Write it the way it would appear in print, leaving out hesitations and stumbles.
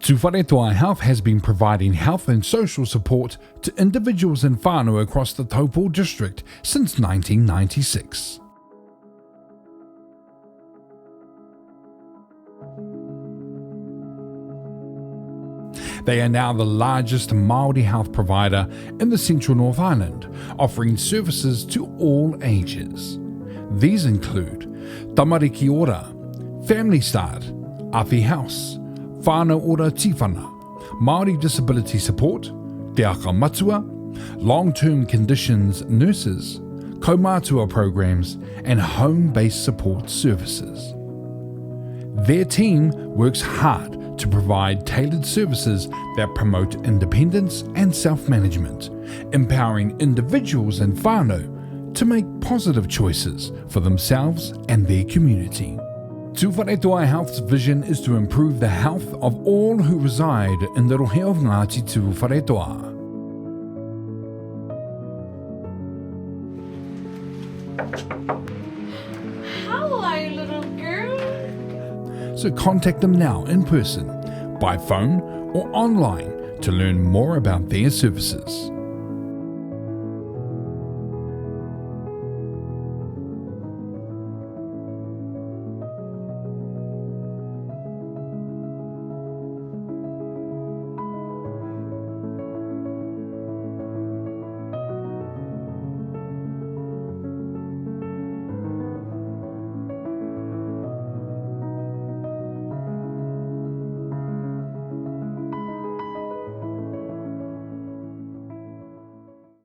Tuwharetoa Health has been providing health and social support to individuals in whānau across the Taupo district since 1996. They are now the largest Maori health provider in the central North Island, offering services to all ages. These include Tamariki Ora, Family Start, Awhi House, Whanau Ora Tifana, Maori Disability Support, Te Aka Matua, long-term conditions nurses, kaumatua programs, and home-based support services. Their team works hard to provide tailored services that promote independence and self-management, empowering individuals in whānau to make positive choices for themselves and their community. Tuwharetoa Health's vision is to improve the health of all who reside in the rohe of Ngati Tuwharetoa. Hello, little girl. So contact them now in person, by phone or online to learn more about their services.